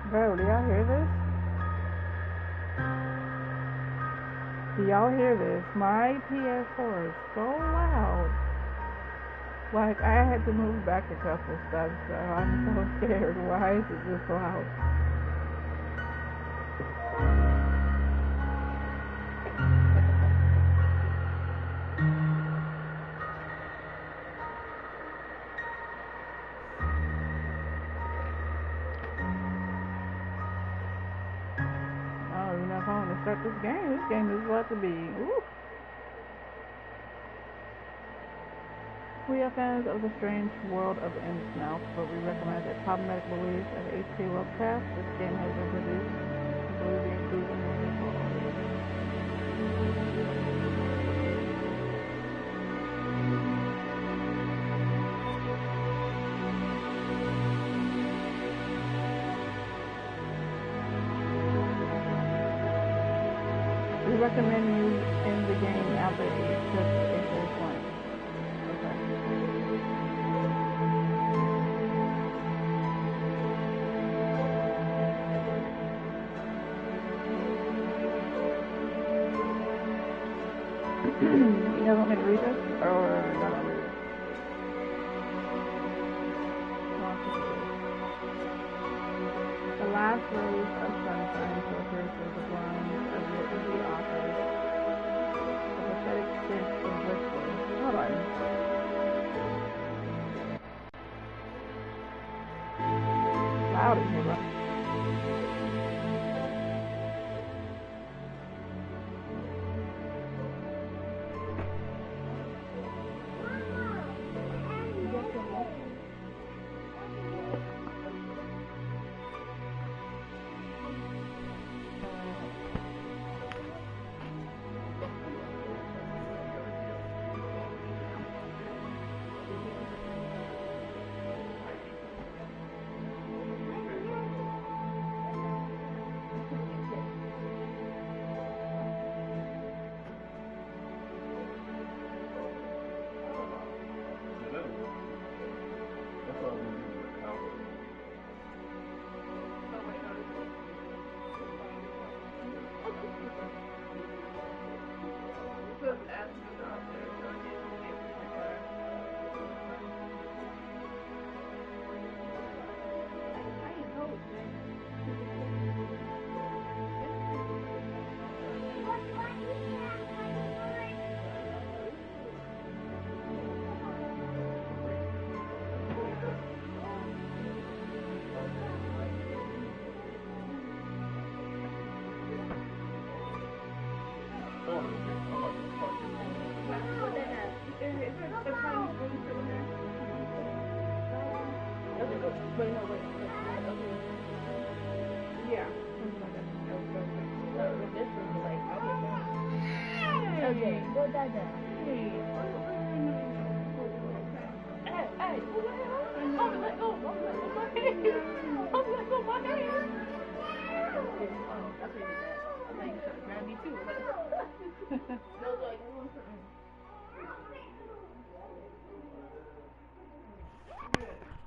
Bro, do y'all hear this? Do y'all hear this? My PS4 is so loud. Like, I had to move back a couple steps, so I'm so scared. Why is it this loud? Oh, you know, if I want to start this game is about to be, ooh. We are fans of the strange world of Innsmouth, but we recommend that problematic beliefs of H.P. Lovecraft. This game has been produced. I believe the inclusion of visual audio. We recommend you end the game after April 20th. Okay. You guys want me to read this? Or not read it? The last rays of sunshine filter through the blinds of the office. The pathetic stench of whiskey. Hold on. Loud in here, bro. Okay, go Dada. Hey, what the hell? Oh, let go of my hand. Oh, let go of my hand. That's what you did. I thought you were trying to grab me too.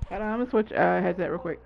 Hold on, I'm gonna switch headset real quick.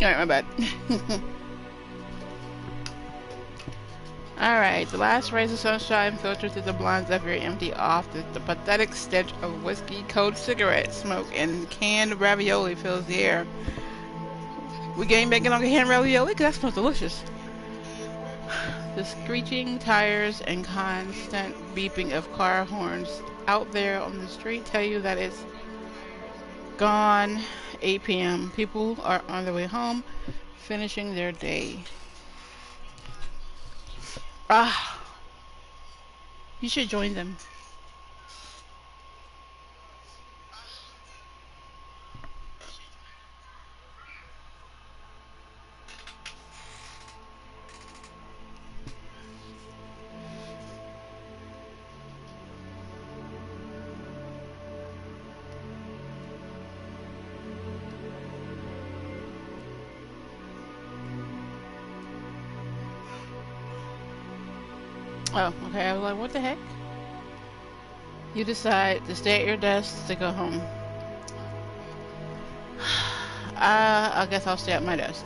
Alright, my bad. Alright, the last rays of sunshine filter through the blinds of your empty office. The pathetic stench of whiskey, cold cigarette smoke, and canned ravioli fills the air. We getting bacon on canned ravioli? Because that smells delicious. The screeching tires and constant beeping of car horns out there on the street tell you that it's gone 8 p.m. People are on their way home, finishing their day. Ah, you should join them. Oh, okay. I was like, what the heck? You decide to stay at your desk to go home. I guess I'll stay at my desk.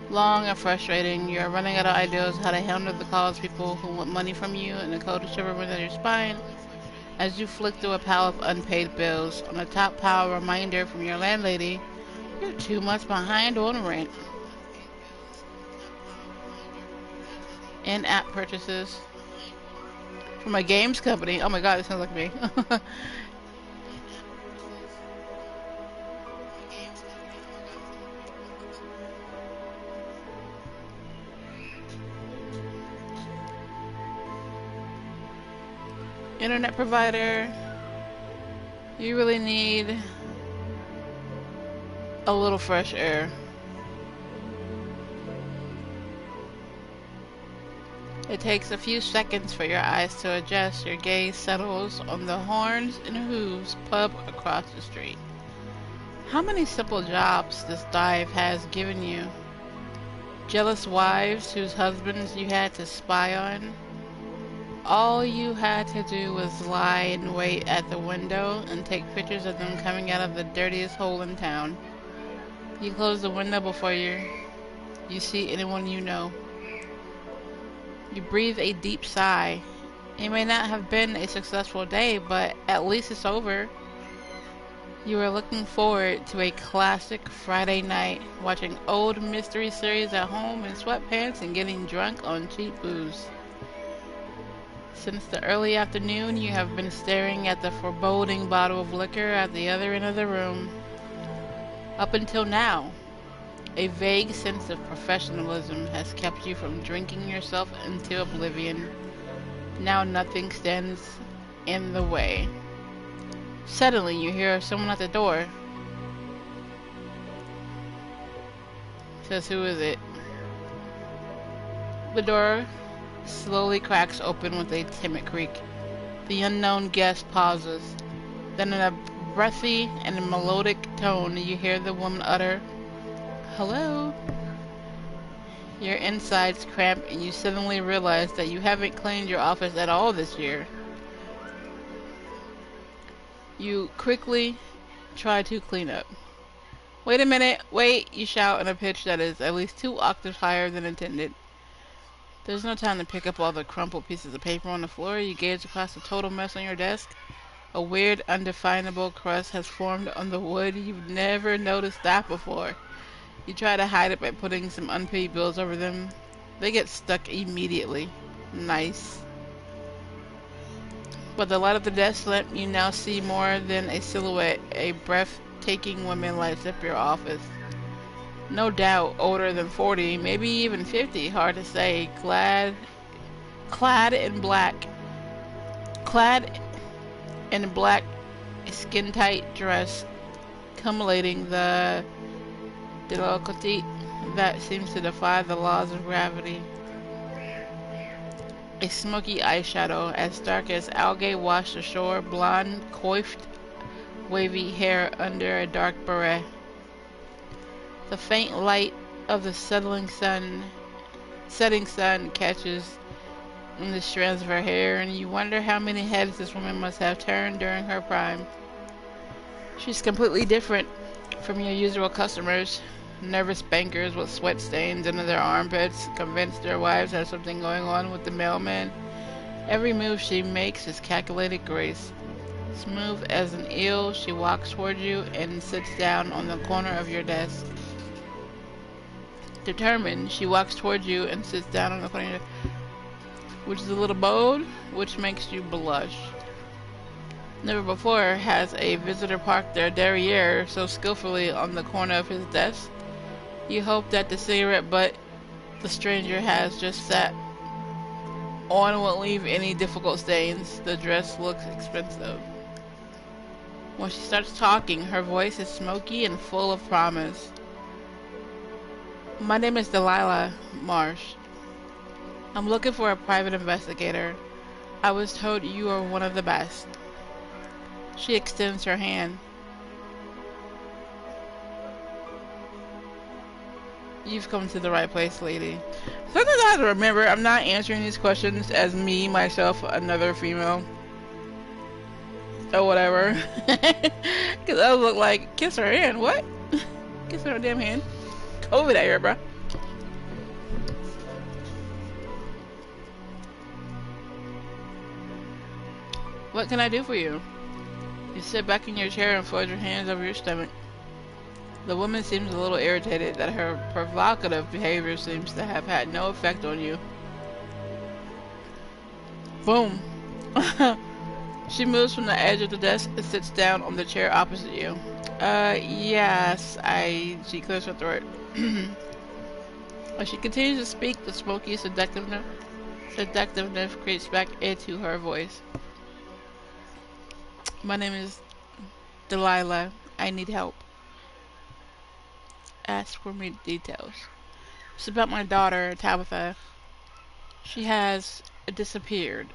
Long and frustrating. You're running out of ideas how to handle the calls, people who want money from you, and the cold shivering down your spine as you flick through a pile of unpaid bills. On the top pile, a reminder from your landlady, you're 2 months behind on rent. In-app purchases from a games company. Oh my god, this sounds like me. Internet provider. You really need a little fresh air. It takes a few seconds for your eyes to adjust. Your gaze settles on the Horns and Hooves pub across the street. How many simple jobs this dive has given you? Jealous wives whose husbands you had to spy on? All you had to do was lie in wait at the window and take pictures of them coming out of the dirtiest hole in town. You close the window before you see anyone you know. You breathe a deep sigh. It may not have been a successful day, but at least it's over. You are looking forward to a classic Friday night, watching old mystery series at home in sweatpants and getting drunk on cheap booze. Since the early afternoon, you have been staring at the foreboding bottle of liquor at the other end of the room. Up until now, a vague sense of professionalism has kept you from drinking yourself into oblivion. Now nothing stands in the way. Suddenly you hear someone at the door. Says, who is it? The door slowly cracks open with a timid creak. The unknown guest pauses. Then in a breathy and melodic tone you hear the woman utter, "Hello?" Your insides cramp and you suddenly realize that you haven't cleaned your office at all this year. You quickly try to clean up. "Wait a minute, wait," you shout in a pitch that is at least 2 octaves higher than intended. There's no time to pick up all the crumpled pieces of paper on the floor. You gaze across the total mess on your desk. A weird, undefinable crust has formed on the wood. You've never noticed that before. You try to hide it by putting some unpaid bills over them. They get stuck immediately. Nice. By the light of the desk lamp, you now see more than a silhouette. A breathtaking woman lights up your office. No doubt older than 40, maybe even 50, hard to say. Clad in black, skin-tight dress, culminating the décolleté that seems to defy the laws of gravity. A smoky eyeshadow, as dark as algae washed ashore, blonde, coiffed, wavy hair under a dark beret. The faint light of the setting sun catches in the strands of her hair, and you wonder how many heads this woman must have turned during her prime. She's completely different from your usual customers. Nervous bankers with sweat stains under their armpits, convinced their wives have something going on with the mailman. Every move she makes is calculated grace. Smooth as an eel, she walks toward you and sits down on the corner of your desk. Determined, she walks toward you and sits down on the corner, which is a little bold, which makes you blush. Never before has a visitor parked their derriere so skillfully on the corner of his desk. You hope that the cigarette butt the stranger has just sat on won't leave any difficult stains. The dress looks expensive. When she starts talking, her voice is smoky and full of promise. My name is Delilah Marsh. I'm looking for a private investigator. I was told you are one of the best. She extends her hand. You've come to the right place, lady. Sometimes I have to remember I'm not answering these questions as me, myself, another female. Or whatever. Because I look like, kiss her hand. What? Kiss her damn hand. COVID out here, bro. What can I do for you? You sit back in your chair and fold your hands over your stomach. The woman seems a little irritated that her provocative behavior seems to have had no effect on you. Boom. She moves from the edge of the desk and sits down on the chair opposite you. Yes, she clears her throat. As she continues to speak, the smoky seductiveness creeps back into her voice. My name is Delilah. I need help. Ask for me details. It's about my daughter, Tabitha. She has disappeared.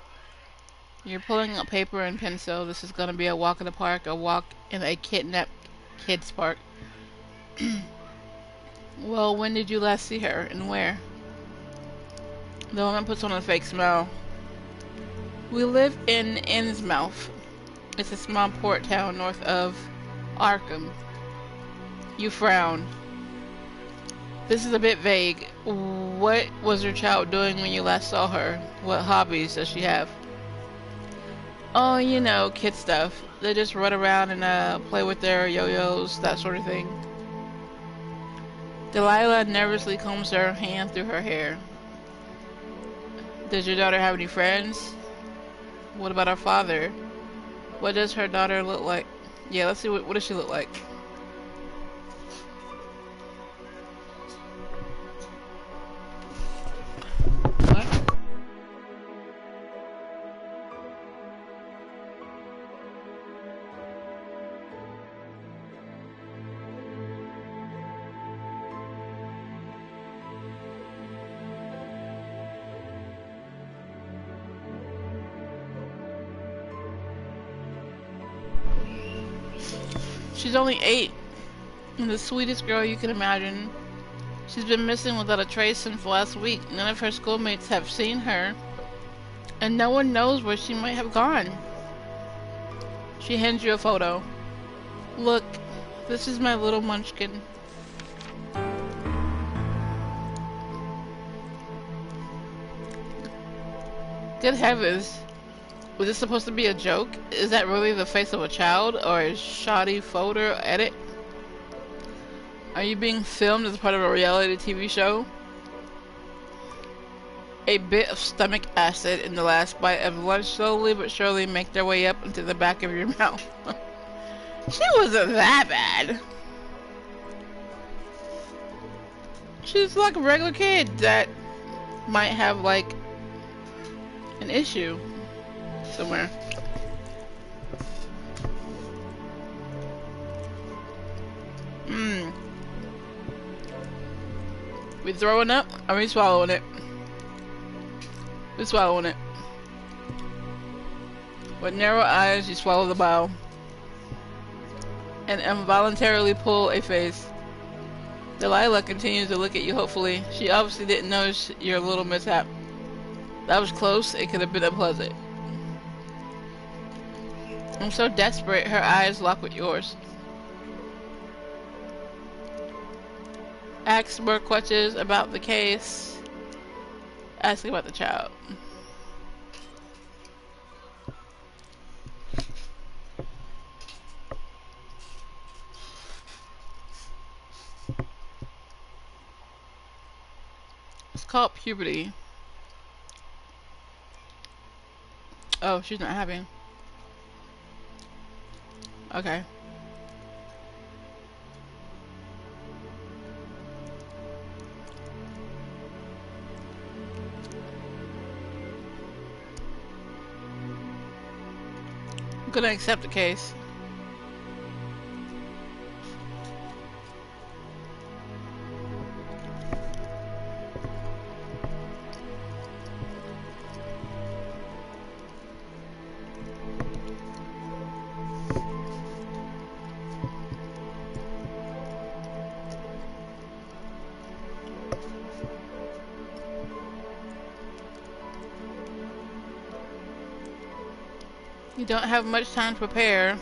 You're pulling out paper and pencil. This is going to be a walk in the park, a walk in a kidnapped kids park. Well, when did you last see her and where? The woman puts on a fake smile. We live in Innsmouth. It's a small port town north of Arkham. You frown. This is a bit vague. What was your child doing when you last saw her? What hobbies does she have? Oh, you know, kid stuff. They just run around and play with their yo-yos, that sort of thing. Delilah nervously combs her hand through her hair. Does your daughter have any friends? What about her father? What does her daughter look like? Yeah, let's see, what does she look like? What? She's only 8, and the sweetest girl you can imagine. She's been missing without a trace since last week. None of her schoolmates have seen her, and no one knows where she might have gone. She hands you a photo. Look, this is my little munchkin. Good heavens. Was this supposed to be a joke? Is that really the face of a child, or a shoddy photo edit? Are you being filmed as part of a reality TV show? A bit of stomach acid in the last bite of lunch slowly but surely make their way up into the back of your mouth. She wasn't that bad. She's like a regular kid that might have like an issue somewhere. We throwing up? Are we swallowing it? We're swallowing it. With narrow eyes, you swallow the bile and involuntarily pull a face. Delilah continues to look at you hopefully. She obviously didn't notice your little mishap. That was close. It could have been unpleasant. I'm so desperate, her eyes lock with yours. Ask more questions about the case. Ask about the child. It's called puberty. Oh, she's not having. Okay. I'm gonna accept the case. You don't have much time to prepare.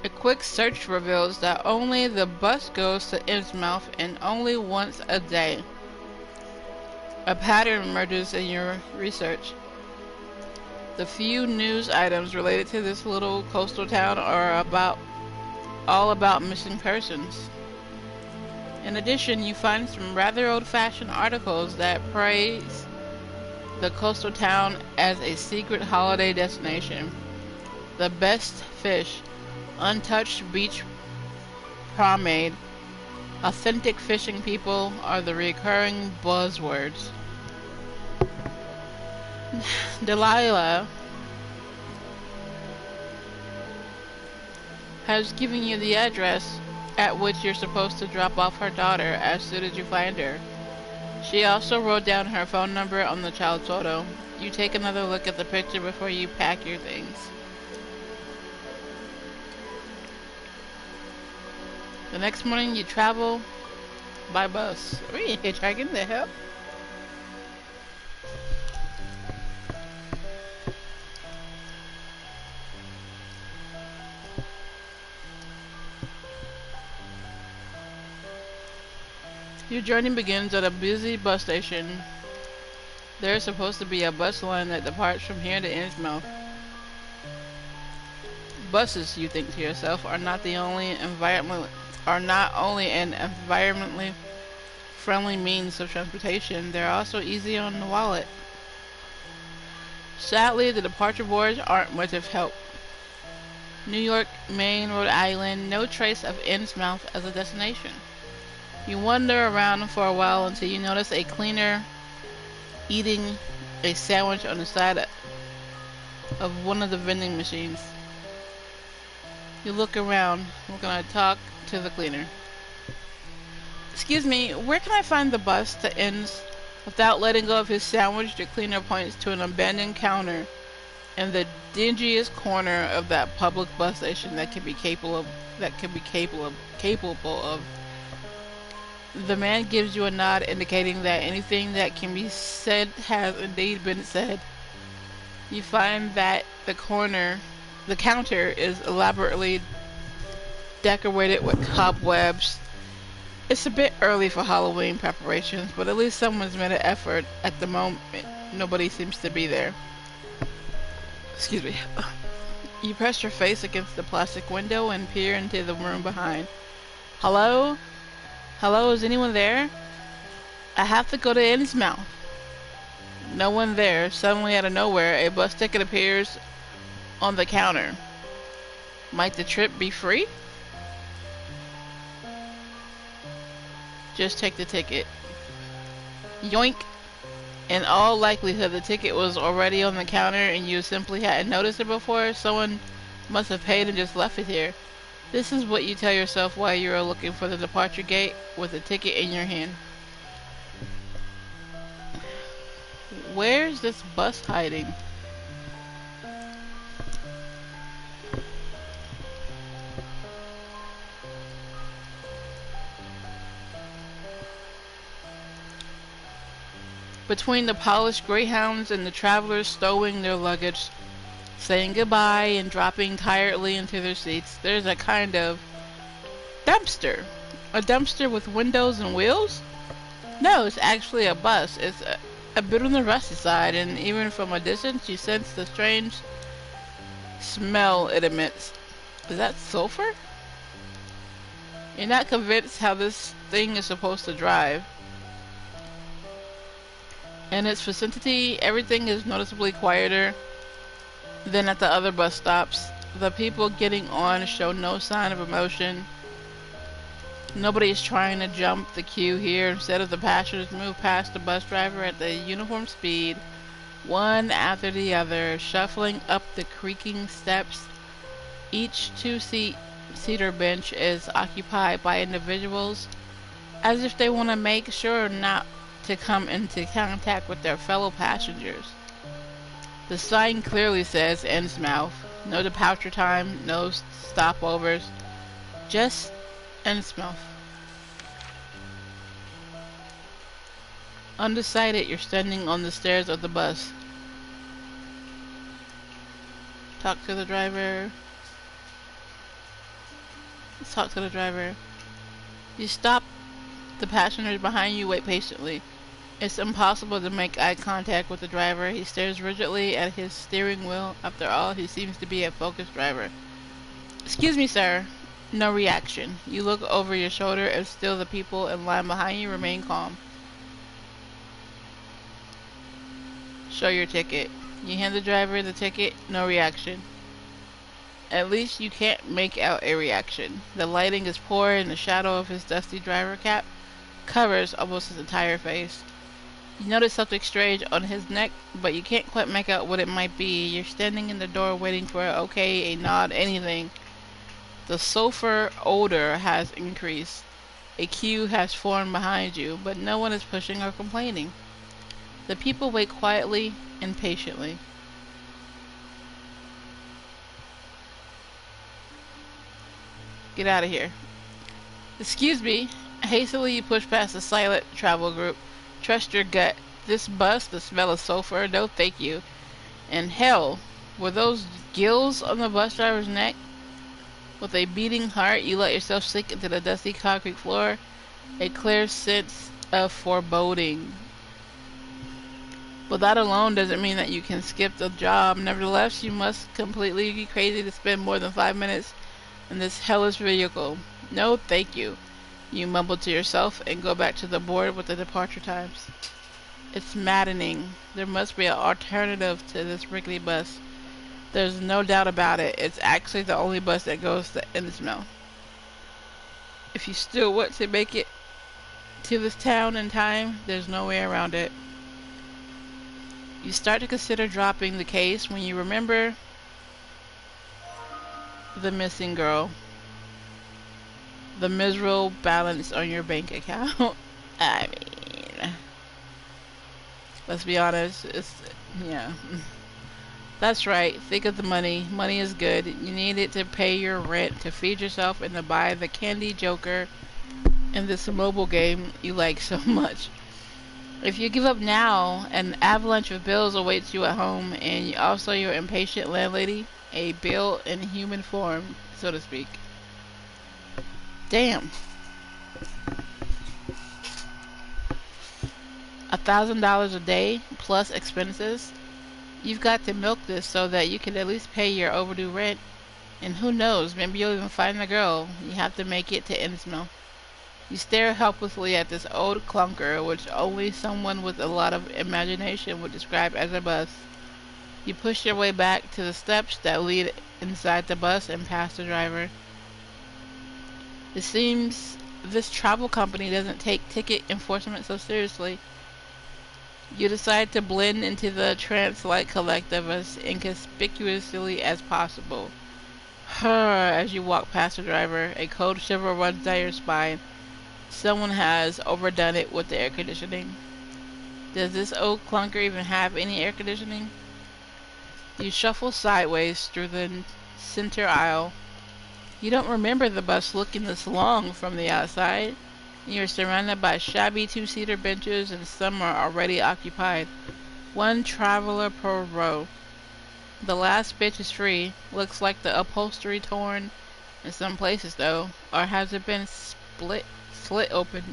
A quick search reveals that only the bus goes to Innsmouth and only once a day. A pattern emerges in your research. The few news items related to this little coastal town are all about missing persons. In addition, you find some rather old-fashioned articles that praise the coastal town as a secret holiday destination. The best fish, untouched beach promenade, authentic fishing people are the recurring buzzwords. Delilah has given you the address at which you're supposed to drop off her daughter as soon as you find her. She also wrote down her phone number on the child's photo. You take another look at the picture before you pack your things. The next morning you travel by bus. Are you hitchhiking the hell? Your journey begins at a busy bus station. There's supposed to be a bus line that departs from here to Innsmouth. Buses, you think to yourself, are not only an environmentally friendly means of transportation, they're also easy on the wallet. Sadly, the departure boards aren't much of help. New York, Maine, Rhode Island, no trace of Innsmouth as a destination. You wander around for a while until you notice a cleaner eating a sandwich on the side of one of the vending machines. You look around. We're gonna talk to the cleaner. Excuse me, where can I find the bus to Inns? Without letting go of his sandwich, the cleaner points to an abandoned counter in the dingiest corner of that public bus station that can be capable of. The man gives you a nod indicating that anything that can be said has indeed been said. You find that the counter is elaborately decorated with cobwebs. It's a bit early for Halloween preparations, but at least someone's made an effort. At the moment, nobody seems to be there. Excuse me. You press your face against the plastic window and peer into the room behind. Hello? Hello, is anyone there? I have to go to Innsmouth. No one there. Suddenly out of nowhere, a bus ticket appears on the counter. Might the trip be free? Just take the ticket. Yoink. In all likelihood, the ticket was already on the counter and you simply hadn't noticed it before. Someone must have paid and just left it here. This is what you tell yourself while you are looking for the departure gate with the ticket in your hand. Where's this bus hiding? Between the polished greyhounds and the travelers stowing their luggage, saying goodbye and dropping tiredly into their seats, there's a kind of dumpster. A dumpster with windows and wheels? No, it's actually a bus. It's a bit on the rusty side, and even from a distance, you sense the strange smell it emits. Is that sulfur? You're not convinced how this thing is supposed to drive. In its vicinity, everything is noticeably quieter than at the other bus stops. The people getting on show no sign of emotion. Nobody is trying to jump the queue here. Instead of the passengers move past the bus driver at the uniform speed, one after the other, shuffling up the creaking steps. Each two-seater bench is occupied by individuals, as if they want to make sure not to come into contact with their fellow passengers. The sign clearly says Innsmouth. No departure time, no stopovers, just Innsmouth. Undecided, you're standing on the stairs of the bus. Talk to the driver. Let's talk to the driver. You stop. The passengers behind you wait patiently. It's impossible to make eye contact with the driver. He stares rigidly at his steering wheel. After all, he seems to be a focused driver. Excuse me, sir. No reaction. You look over your shoulder and still the people in line behind you remain calm. Show your ticket. You hand the driver the ticket. No reaction. At least you can't make out a reaction. The lighting is poor and the shadow of his dusty driver cap covers almost his entire face. You notice something strange on his neck, but you can't quite make out what it might be. You're standing in the door waiting for an okay, a nod, anything. The sulfur odor has increased. A queue has formed behind you, but no one is pushing or complaining. The people wait quietly and patiently. Get out of here. Excuse me. Hastily you push past the silent travel group. Trust your gut. This bus, the smell of sulfur, no thank you. And hell, were those gills on the bus driver's neck? With a beating heart, you let yourself sink into the dusty concrete floor. A clear sense of foreboding. But that alone doesn't mean that you can skip the job. Nevertheless, you must completely be crazy to spend more than 5 minutes in this hellish vehicle. No, thank you. You mumble to yourself and go back to the board with the departure times. It's maddening. There must be an alternative to this rickety bus. There's no doubt about it. It's actually the only bus that goes to Innsmouth. If you still want to make it to this town in time, there's no way around it. You start to consider dropping the case when you remember the missing girl. The miserable balance on your bank account. I mean, let's be honest. Yeah. That's right. Think of the money. Money is good. You need it to pay your rent, to feed yourself, and to buy the candy joker in this mobile game you like so much. If you give up now, an avalanche of bills awaits you at home, and also your impatient landlady, a bill in human form, so to speak. Damn. $1,000 a day plus expenses. You've got to milk this so that you can at least pay your overdue rent. And who knows, maybe you'll even find the girl. You have to make it to Innsmouth. You stare helplessly at this old clunker, which only someone with a lot of imagination would describe as a bus. You push your way back to the steps that lead inside the bus and past the driver. It seems this travel company doesn't take ticket enforcement so seriously. You decide to blend into the trance-like collective as inconspicuously as possible. As you walk past the driver, a cold shiver runs down your spine. Someone has overdone it with the air conditioning. Does this old clunker even have any air conditioning? You shuffle sideways through the center aisle. You don't remember the bus looking this long from the outside. You're surrounded by shabby two-seater benches, and some are already occupied. One traveler per row. The last bench is free. Looks like the upholstery torn in some places, though. Or has it been split slit open.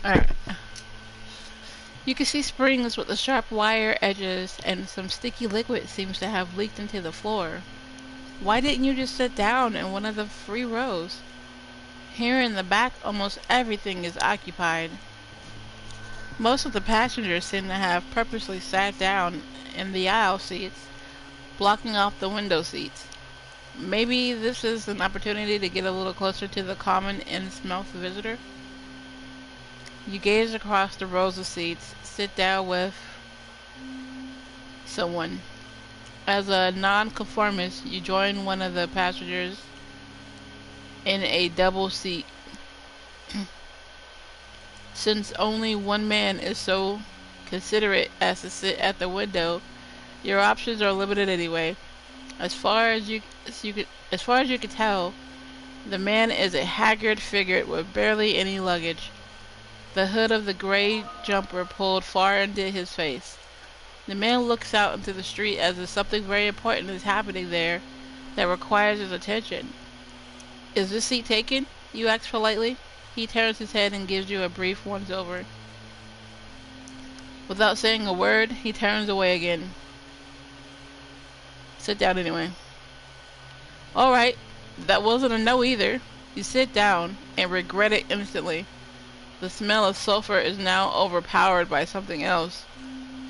Alright. You can see springs with the sharp wire edges, and some sticky liquid seems to have leaked into the floor. Why didn't you just sit down in one of the free rows? Here in the back, almost everything is occupied. Most of the passengers seem to have purposely sat down in the aisle seats, blocking off the window seats. Maybe this is an opportunity to get a little closer to the common Innsmouth visitor. You gaze across the rows of seats, sit down with someone. As a non-conformist, you join one of the passengers in a double seat. Since only one man is so considerate as to sit at the window, your options are limited anyway. As far as you can tell, the man is a haggard figure with barely any luggage. The hood of the gray jumper pulled far into his face. The man looks out into the street as if something very important is happening there that requires his attention. "Is this seat taken?" you ask politely. He turns his head and gives you a brief once-over. Without saying a word, he turns away again. Sit down anyway. Alright, that wasn't a no either. You sit down and regret it instantly. The smell of sulfur is now overpowered by something else.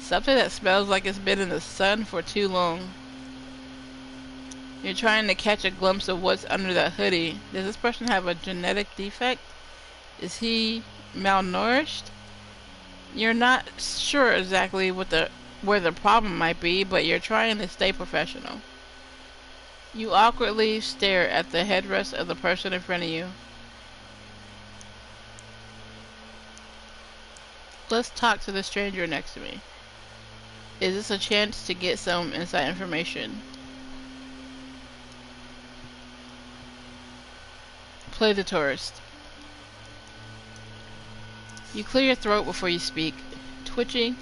Something that smells like it's been in the sun for too long. You're trying to catch a glimpse of what's under that hoodie. Does this person have a genetic defect? Is he malnourished? You're not sure exactly where the problem might be, but you're trying to stay professional. You awkwardly stare at the headrest of the person in front of you. Let's talk to the stranger next to me. Is this a chance to get some inside information? Play the tourist. You clear your throat before you speak. Twitching,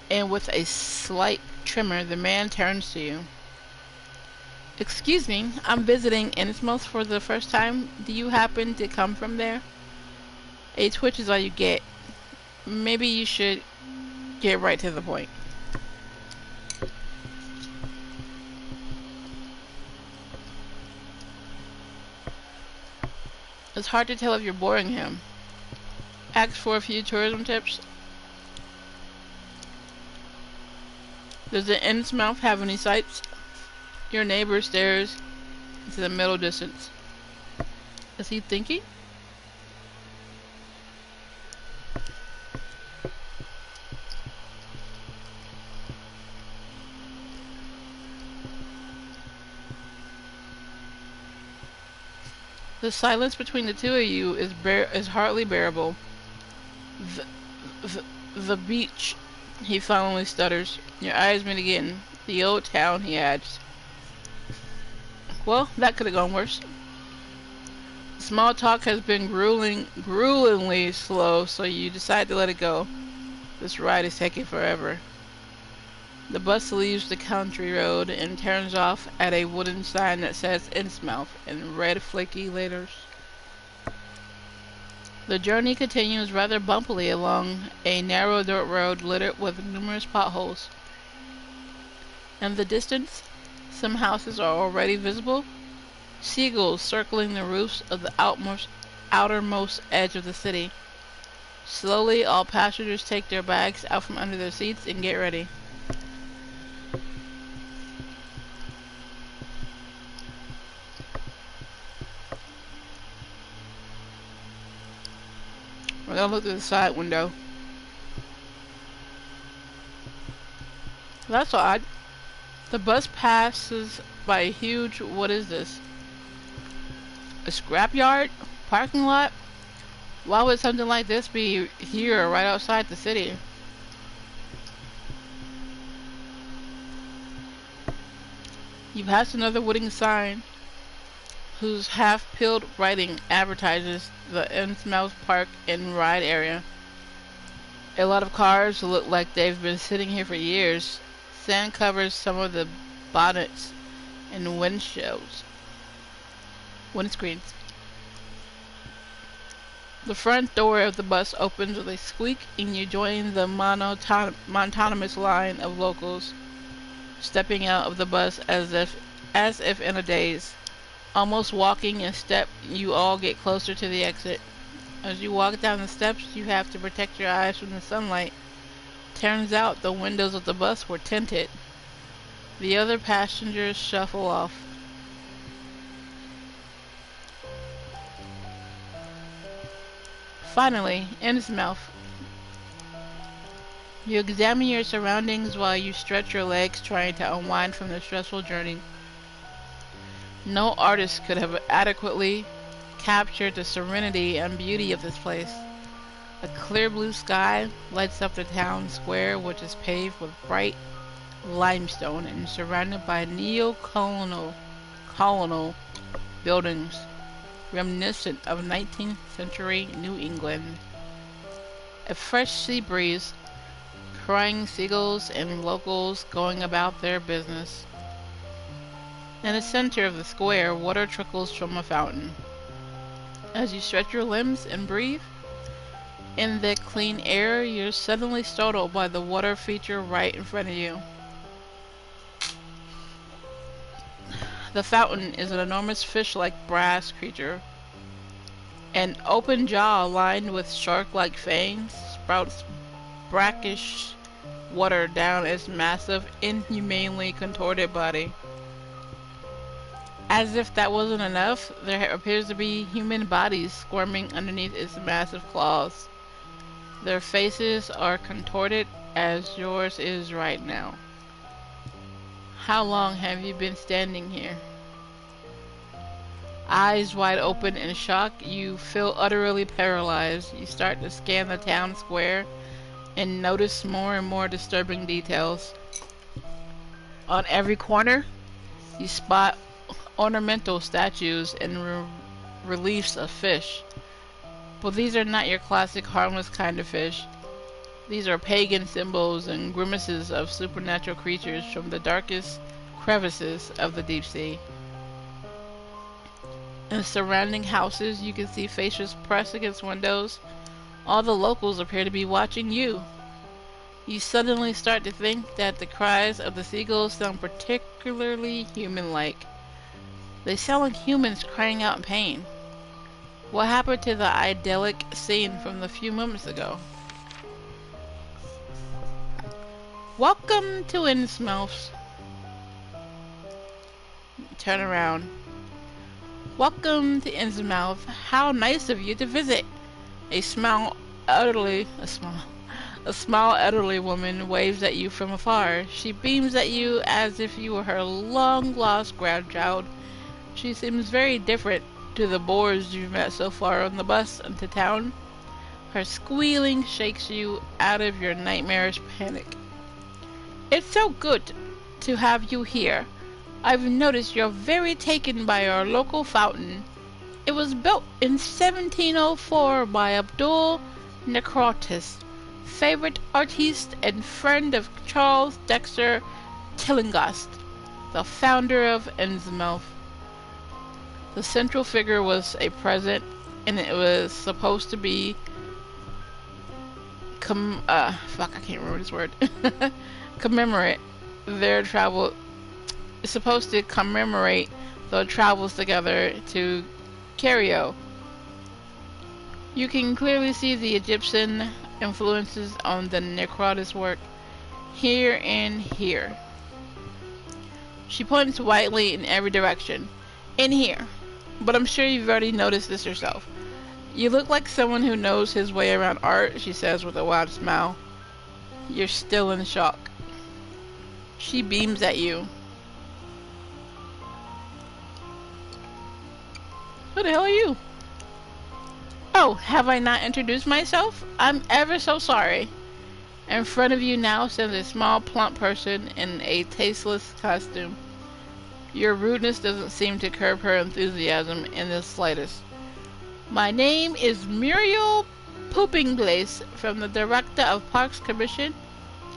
and with a slight tremor, the man turns to you. "Excuse me, I'm visiting Innsmouth for the first time. Do you happen to come from there?" A twitch is all you get. Maybe you should get right to the point. It's hard to tell if you're boring him. Ask for a few tourism tips. Does the Innsmouth have any sights? Your neighbor stares into the middle distance. Is he thinking? The silence between the two of you is hardly bearable. The beach, he finally stutters. Your eyes meet again. The old town, he adds. Well, that could have gone worse. Small talk has been gruelingly slow, so you decide to let it go. This ride is taking forever. The bus leaves the country road and turns off at a wooden sign that says Innsmouth in red flaky letters. The journey continues rather bumpily along a narrow dirt road littered with numerous potholes. In the distance, some houses are already visible. Seagulls circling the roofs of the outermost edge of the city. Slowly, all passengers take their bags out from under their seats and get ready. When I look through the side window. That's odd. The bus passes by a huge, what is this? A scrapyard? Parking lot? Why would something like this be here, right outside the city? You pass another wooden sign whose half-peeled writing advertises the Innsmouth Park and Ride area. A lot of cars look like they've been sitting here for years. Sand covers some of the bonnets and windscreens. The front door of the bus opens with a squeak and you join the monotonous line of locals, stepping out of the bus as if in a daze. Almost walking in step, you all get closer to the exit. As you walk down the steps, you have to protect your eyes from the sunlight. Turns out the windows of the bus were tinted. The other passengers shuffle off. Finally, Innsmouth. You examine your surroundings while you stretch your legs trying to unwind from the stressful journey. No artist could have adequately captured the serenity and beauty of this place. A clear blue sky lights up the town square, which is paved with bright limestone and surrounded by neo-colonial buildings reminiscent of 19th century New England. A fresh sea breeze, crying seagulls, and locals going about their business. In the center of the square, water trickles from a fountain. As you stretch your limbs and breathe in the clean air, you're suddenly startled by the water feature right in front of you. The fountain is an enormous fish-like brass creature. An open jaw lined with shark-like fangs sprouts brackish water down its massive, inhumanely contorted body. As if that wasn't enough, there appears to be human bodies squirming underneath its massive claws. Their faces are contorted as yours is right now. How long have you been standing here? Eyes wide open in shock, you feel utterly paralyzed. You start to scan the town square and notice more and more disturbing details. On every corner, you spot ornamental statues and reliefs of fish. But these are not your classic harmless kind of fish. These are pagan symbols and grimaces of supernatural creatures from the darkest crevices of the deep sea. In surrounding houses, you can see faces pressed against windows. All the locals appear to be watching you. You suddenly start to think that the cries of the seagulls sound particularly human-like. They sound like humans crying out in pain. What happened to the idyllic scene from a few moments ago? Welcome to Innsmouth. Turn around. Welcome to Innsmouth. How nice of you to visit. A small elderly woman waves at you from afar. She beams at you as if you were her long-lost grandchild. She seems very different to the bores you've met so far on the bus into town. Her squealing shakes you out of your nightmarish panic. It's so good to have you here. I've noticed you're very taken by our local fountain. It was built in 1704 by Abdul Necrotis, favorite artiste and friend of Charles Dexter Tillinghast, the founder of Innsmouth. The central figure was a present, and it was supposed to be commemorate their travel. It's supposed to commemorate their travels together to Cairo. You can clearly see the Egyptian influences on the Necrotis work here and here. She points widely in every direction. In here. But I'm sure you've already noticed this yourself. You look like someone who knows his way around art, she says with a wide smile. You're still in shock. She beams at you. Who the hell are you? Oh, have I not introduced myself? I'm ever so sorry. In front of you now stands a small, plump person in a tasteless costume. Your rudeness doesn't seem to curb her enthusiasm in the slightest. My name is Muriel Poopingplace from the Director of Parks Commission,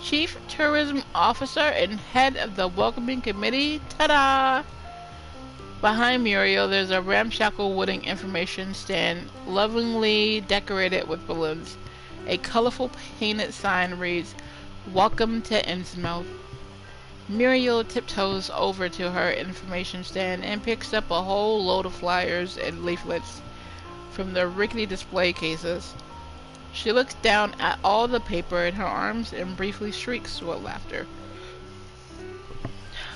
Chief Tourism Officer and Head of the Welcoming Committee. Ta-da! Behind Muriel, there's a ramshackle wooden information stand, lovingly decorated with balloons. A colorful painted sign reads, "Welcome to Innsmouth." Muriel tiptoes over to her information stand and picks up a whole load of flyers and leaflets from the rickety display cases. She looks down at all the paper in her arms and briefly shrieks with laughter.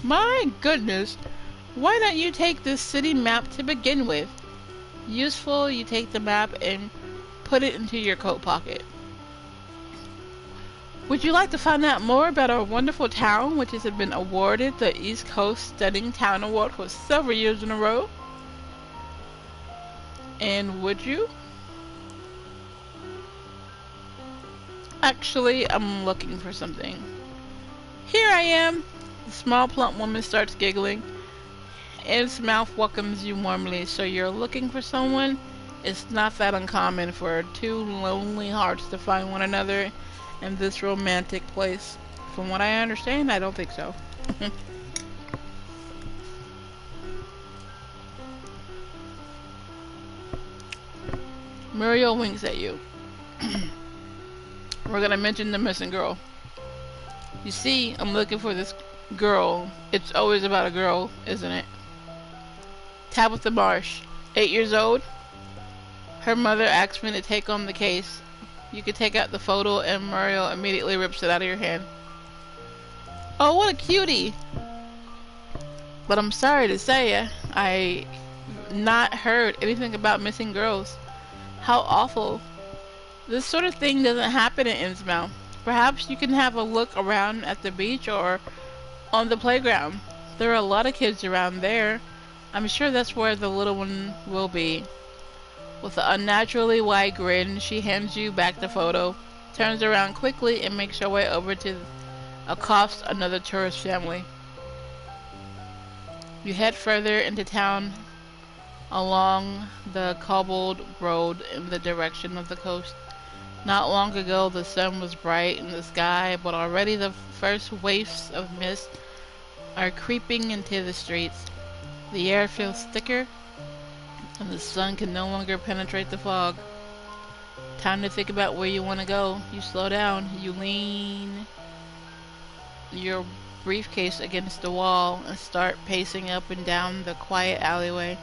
My goodness! Why don't you take this city map to begin with? Useful, you take the map and put it into your coat pocket. Would you like to find out more about our wonderful town, which has been awarded the East Coast Stunning Town Award for several years in a row? And would you? Actually, I'm looking for something. Here I am! The small plump woman starts giggling. Innsmouth welcomes you warmly. So you're looking for someone? It's not that uncommon for two lonely hearts to find one another in this romantic place. From what I understand, I don't think so. Muriel winks at you. We're gonna mention the missing girl. You see, I'm looking for this girl. It's always about a girl, isn't it? Tabitha Marsh, 8 years old. Her mother asked me to take on the case. You could take out the photo and Muriel immediately rips it out of your hand. Oh, what a cutie! But I'm sorry to say, I not heard anything about missing girls. How awful. This sort of thing doesn't happen in Innsmouth. Perhaps you can have a look around at the beach or on the playground. There are a lot of kids around there. I'm sure that's where the little one will be. With an unnaturally wide grin, she hands you back the photo, turns around quickly, and makes her way over to accost another tourist family. You head further into town along the cobbled road in the direction of the coast. Not long ago, the sun was bright in the sky, but already the first wafts of mist are creeping into the streets. The air feels thicker, and the sun can no longer penetrate the fog. Time to think about where you want to go. You slow down. You lean your briefcase against the wall and start pacing up and down the quiet alleyway.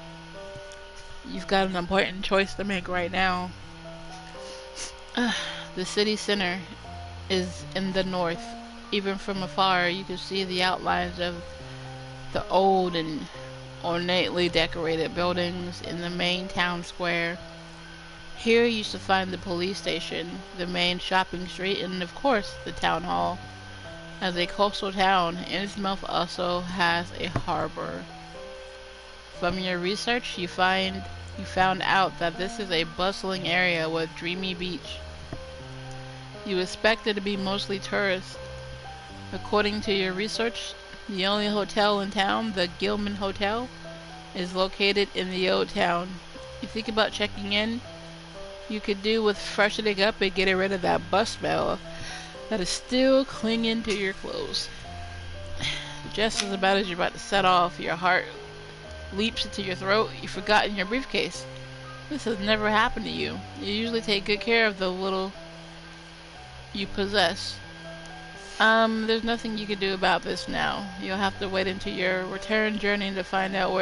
You've got an important choice to make right now. The city center is in the north. Even from afar, you can see the outlines of the old and ornately decorated buildings in the main town square. Here you should find the police station, the main shopping street, and of course the town hall. As a coastal town, Innsmouth also has a harbor. From your research, you found out that this is a bustling area with dreamy beach. You expect it to be mostly tourists. According to your research, the only hotel in town, the Gilman Hotel, is located in the old town. You think about checking in? You could do with freshening up and getting rid of that bus smell that is still clinging to your clothes. Just as about as you're about to set off, your heart leaps into your throat. You've forgotten your briefcase. This has never happened to you. You usually take good care of the little you possess. There's nothing you can do about this now. You'll have to wait until your return journey to find out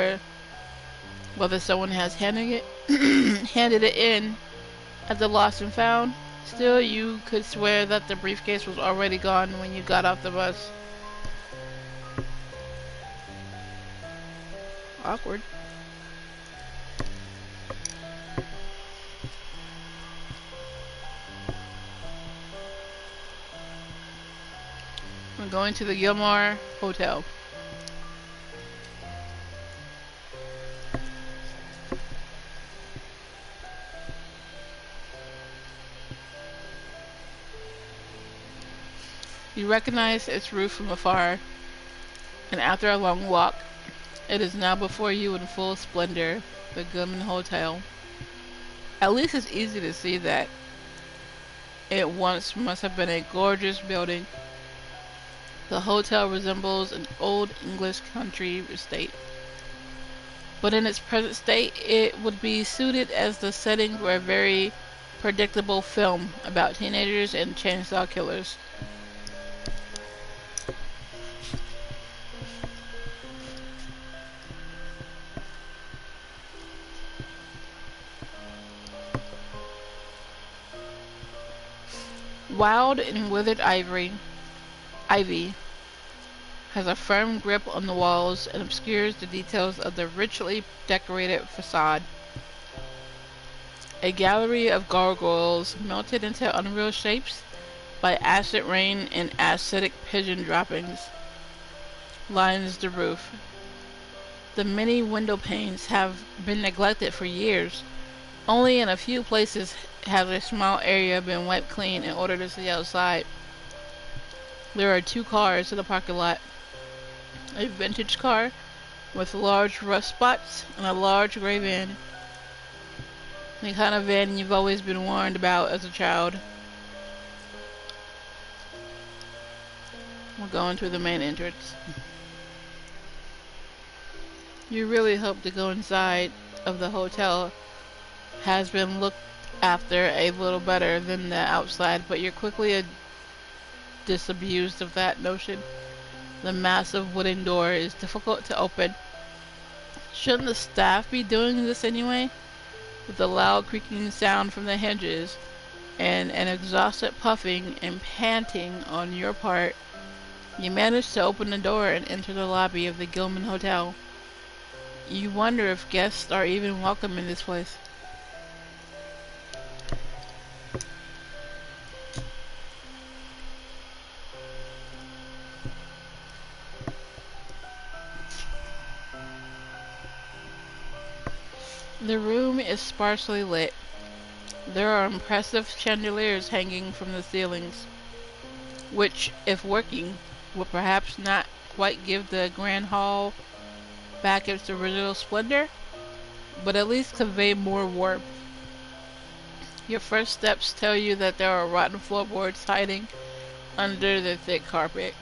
whether someone has handed it in as a lost and found. Still, you could swear that the briefcase was already gone when you got off the bus. Awkward. I'm going to the Gilmore Hotel. You recognize its roof from afar, and after a long walk, it is now before you in full splendor, the Gilman Hotel. At least it's easy to see that it once must have been a gorgeous building. The hotel resembles an old English country estate, but in its present state it would be suited as the setting for a very predictable film about teenagers and chainsaw killers. Wild and withered ivy has a firm grip on the walls and obscures the details of the richly decorated facade. A gallery of gargoyles melted into unreal shapes by acid rain and acidic pigeon droppings lines the roof. The many window panes have been neglected for years. Only in a few places has a small area been wiped clean in order to see outside. There are 2 cars in the parking lot. A vintage car with large rust spots and a large gray van. The kind of van you've always been warned about as a child. We're going to the main entrance. You really hope to go inside of the hotel has been looked after a little better than the outside, but you're quickly disabused of that notion. The massive wooden door is difficult to open. Shouldn't the staff be doing this anyway? With the loud creaking sound from the hinges and an exhausted puffing and panting on your part, you manage to open the door and enter the lobby of the Gilman Hotel. You wonder if guests are even welcome in this place. The room is sparsely lit. There are impressive chandeliers hanging from the ceilings, which, if working, would perhaps not quite give the grand hall back its original splendor, but at least convey more warmth. Your first steps tell you that there are rotten floorboards hiding under the thick carpet.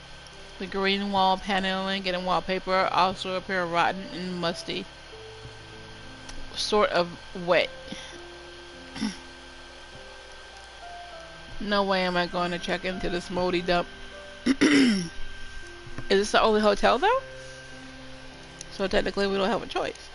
The green wall paneling and wallpaper also appear rotten and musty. Sort of wet. No way am I going to check into this moldy dump. Is this the only hotel though? So technically we don't have a choice.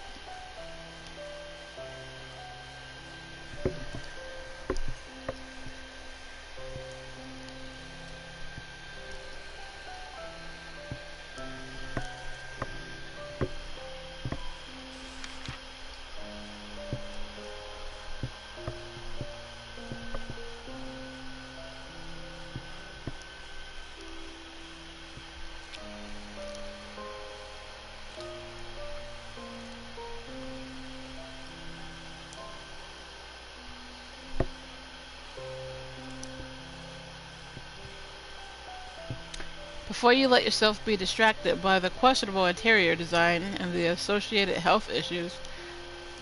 Before you let yourself be distracted by the questionable interior design and the associated health issues,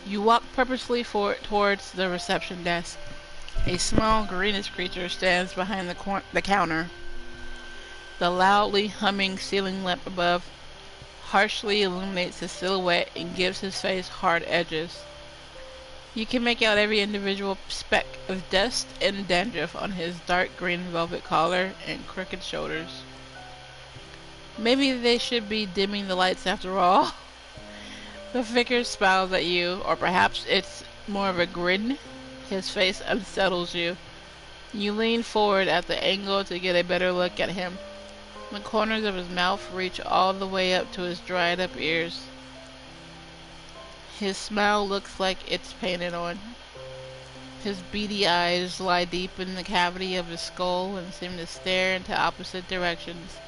you walk purposely towards the reception desk. A small greenish creature stands behind the counter. The loudly humming ceiling lamp above harshly illuminates his silhouette and gives his face hard edges. You can make out every individual speck of dust and dandruff on his dark green velvet collar and crooked shoulders. Maybe they should be dimming the lights after all. The figure smiles at you, or perhaps it's more of a grin. His face unsettles you. You lean forward at the angle to get a better look at him. The corners of his mouth reach all the way up to his dried up ears. His smile looks like it's painted on. His beady eyes lie deep in the cavity of his skull and seem to stare into opposite directions.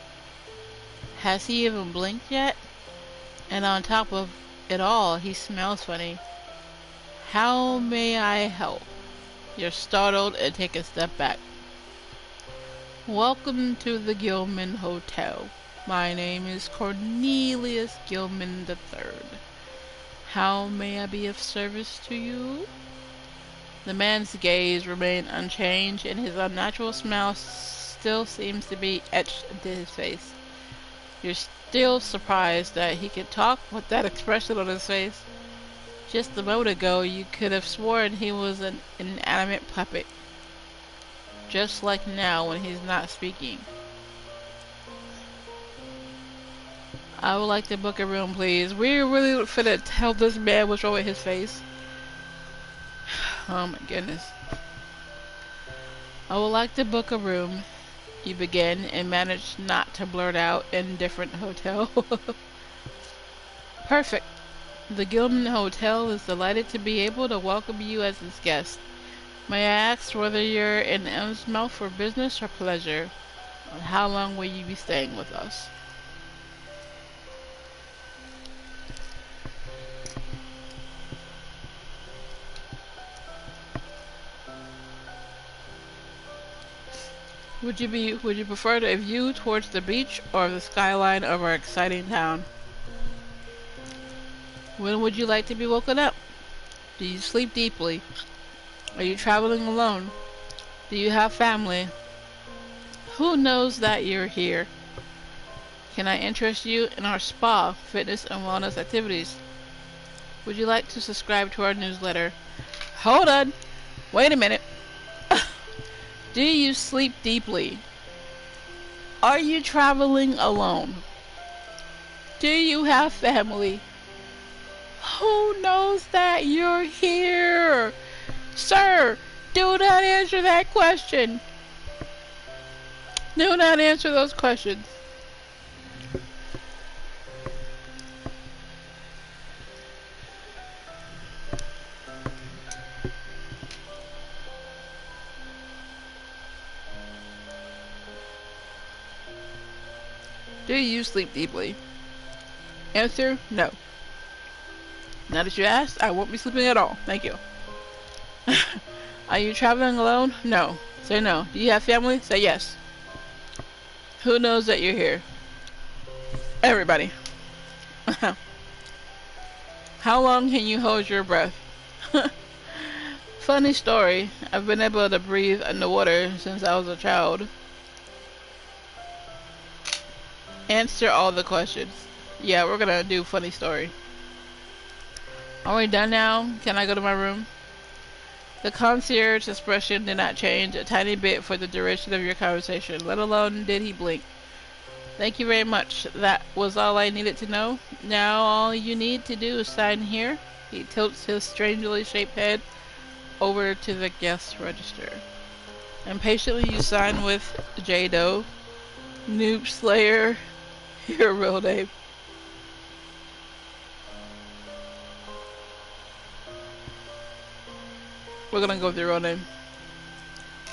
Has he even blinked yet? And on top of it all, he smells funny. How may I help? You're startled and take a step back. Welcome to the Gilman Hotel. My name is Cornelius Gilman III. How may I be of service to you? The man's gaze remained unchanged, and his unnatural smile still seems to be etched into his face. You're still surprised that he could talk with that expression on his face. Just a moment ago, you could have sworn he was an inanimate puppet. Just like now when he's not speaking. I would like to book a room, please. We're really finna tell this man what's wrong with his face. Oh my goodness. I would like to book a room, you begin, and manage not to blurt out indifferent hotel. Perfect. The Gilman Hotel is delighted to be able to welcome you as its guest. May I ask whether you're in Innsmouth for business or pleasure? How long will you be staying with us? Would you prefer a view towards the beach or the skyline of our exciting town? When would you like to be woken up? Do you sleep deeply? Are you traveling alone? Do you have family? Who knows that you're here? Can I interest you in our spa, fitness, and wellness activities? Would you like to subscribe to our newsletter? Hold on! Wait a minute! Do you sleep deeply? Are you traveling alone? Do you have family? Who knows that you're here? Sir, do not answer that question. Do not answer those questions. Do you sleep deeply? Answer, no. Now that you asked, I won't be sleeping at all. Thank you. Are you traveling alone? No. Say no. Do you have family? Say yes. Who knows that you're here? Everybody. How long can you hold your breath? Funny story. I've been able to breathe underwater since I was a child. Answer all the questions. Yeah, we're gonna do funny story. Are we done now? Can I go to my room? The concierge's expression did not change a tiny bit for the duration of your conversation, let alone did he blink. Thank you very much. That was all I needed to know. Now all you need to do is sign here. He tilts his strangely shaped head over to the guest register. Impatiently you sign with J. Doe, Noob Slayer, your real name. We're gonna go with your real name.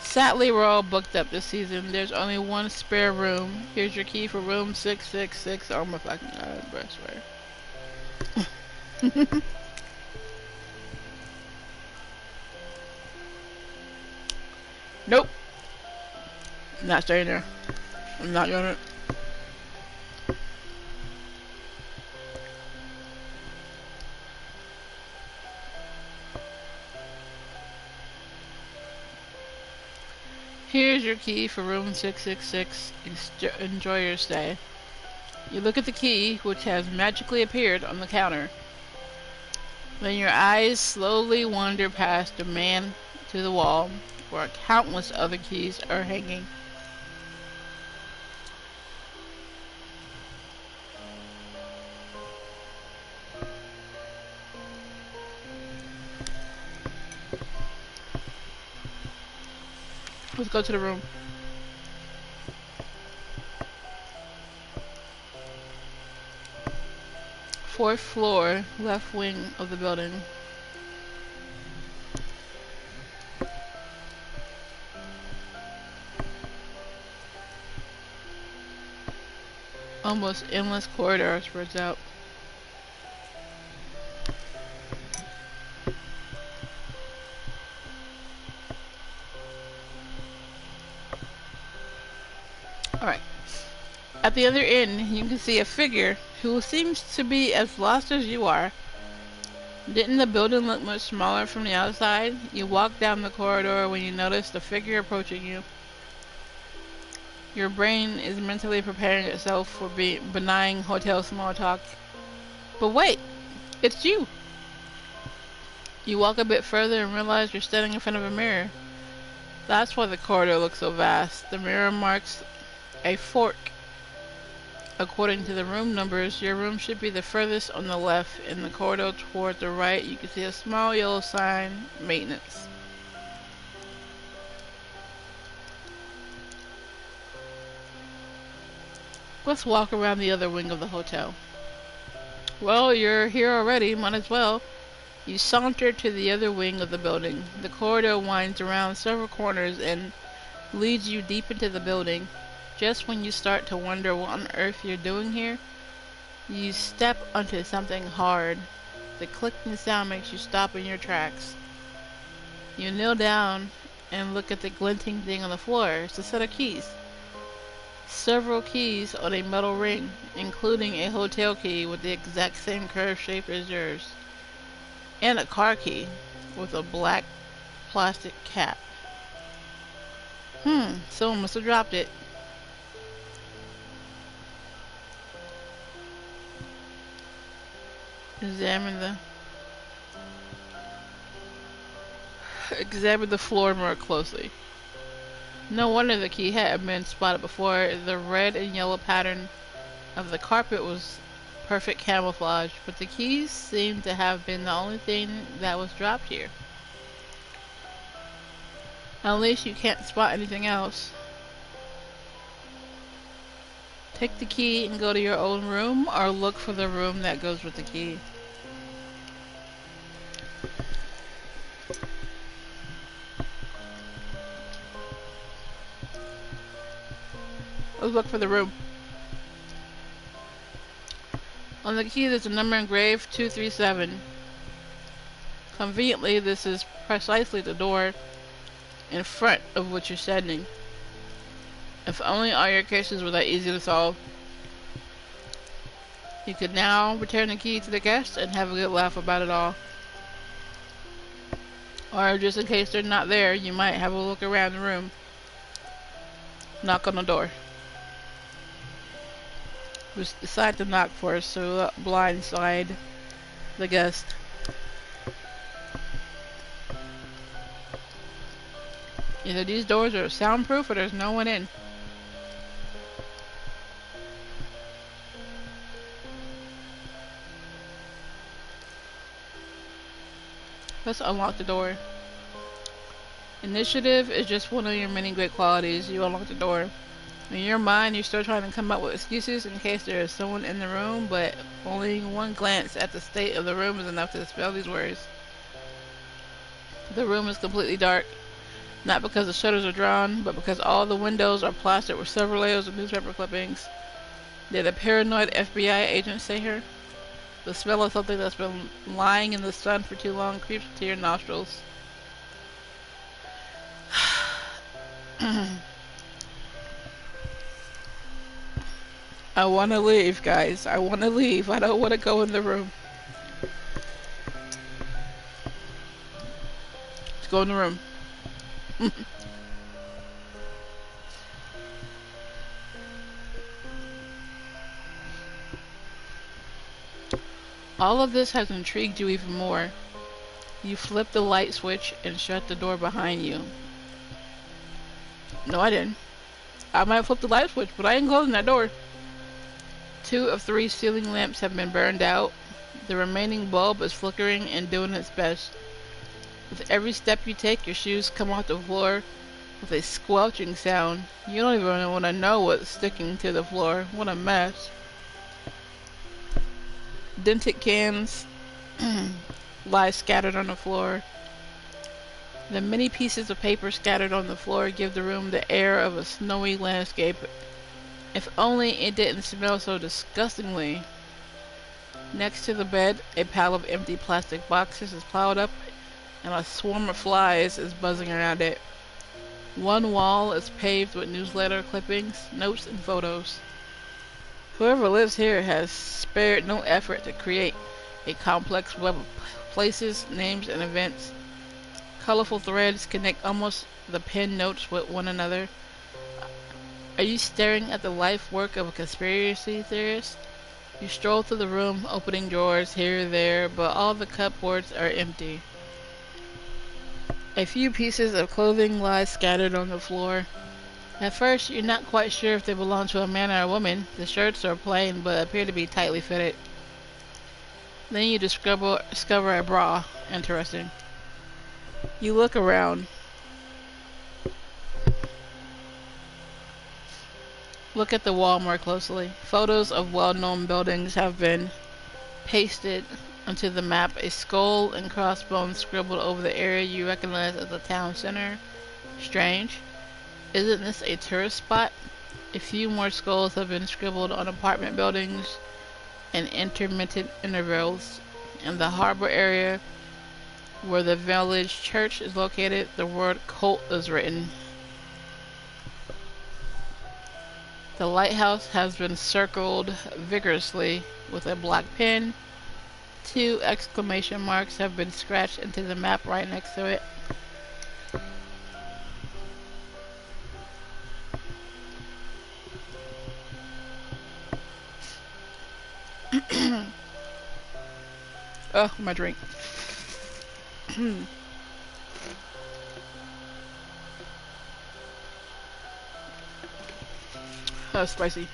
Sadly, we're all booked up this season. There's only one spare room. Here's your key for room 666. Oh my fucking god, bro, I swear. Nope. Not staying there. I'm not doing it. Here's your key for room 666. Enjoy your stay. You look at the key, which has magically appeared on the counter. Then your eyes slowly wander past the man to the wall, where countless other keys are hanging. Let's go to the room. Fourth floor, left wing of the building. almost endless corridor spreads out. Alright. At the other end, you can see a figure who seems to be as lost as you are. Didn't the building look much smaller from the outside? You walk down the corridor when you notice the figure approaching you. Your brain is mentally preparing itself for benign hotel small talk. But wait! It's you! You walk a bit further and realize you're standing in front of a mirror. That's why the corridor looks so vast. The mirror marks a fork. According to the room numbers, your room should be the furthest on the left. In the corridor toward the right, you can see a small yellow sign, maintenance. Let's walk around the other wing of the hotel. Well, you're here already, might as well. You saunter to the other wing of the building. The corridor winds around several corners and leads you deep into the building. Just when you start to wonder what on earth you're doing here, you step onto something hard. The clicking sound makes you stop in your tracks. You kneel down and look at the glinting thing on the floor. It's a set of keys. Several keys on a metal ring, including a hotel key with the exact same curved shape as yours. And a car key with a black plastic cap. Someone must have dropped it. Examine the floor more closely. No wonder the key hadn't been spotted before. The red and yellow pattern of the carpet was perfect camouflage, but the keys seem to have been the only thing that was dropped here. At least you can't spot anything else. Take the key and go to your own room, or look for the room that goes with the key. Let's look for the room. On the key there's a number engraved, 237. Conveniently, this is precisely the door in front of which you're standing. If only all your cases were that easy to solve. You could now return the key to the guest and have a good laugh about it all. Or just in case they're not there, you might have a look around the room. Knock on the door. Just decide to knock first, so blindside the guest. Either these doors are soundproof or there's no one in. Let's unlock the door. Initiative is just one of your many great qualities. You unlock the door. In your mind, you're still trying to come up with excuses in case there is someone in the room, but only one glance at the state of the room is enough to dispel these worries. The room is completely dark, not because the shutters are drawn, but because all the windows are plastered with several layers of newspaper clippings. Did a paranoid FBI agent stay here? The smell of something that's been lying in the sun for too long creeps to your nostrils. I want to leave, guys. I want to leave. I don't want to go in the room. Let's go in the room. All of this has intrigued you even more. You flip the light switch and shut the door behind you. No, I didn't. I might flip the light switch, but I ain't closing that door. 2 of 3 ceiling lamps have been burned out. The remaining bulb is flickering and doing its best. With every step you take, your shoes come off the floor with a squelching sound. You don't even want to know what's sticking to the floor. What a mess. Dented cans lie scattered on the floor. The many pieces of paper scattered on the floor give the room the air of a snowy landscape. If only it didn't smell so disgustingly. Next to the bed, a pile of empty plastic boxes is piled up, and a swarm of flies is buzzing around it. One wall is paved with newsletter clippings, notes, and photos. Whoever lives here has spared no effort to create a complex web of places, names, and events. Colorful threads connect almost the pinned notes with one another. Are you staring at the life work of a conspiracy theorist? You stroll through the room, opening drawers here and there, but all the cupboards are empty. A few pieces of clothing lie scattered on the floor. At first, you're not quite sure if they belong to a man or a woman. The shirts are plain, but appear to be tightly fitted. Then you discover a bra. Interesting. You look around. Look at the wall more closely. Photos of well-known buildings have been pasted onto the map. A skull and crossbones scribbled over the area you recognize as the town center. Strange. Isn't this a tourist spot? A few more skulls have been scribbled on apartment buildings in intermittent intervals. In the harbor area where the village church is located, the word cult is written. The lighthouse has been circled vigorously with a black pen. 2 exclamation marks have been scratched into the map right next to it. Oh, my drink. Oh, spicy.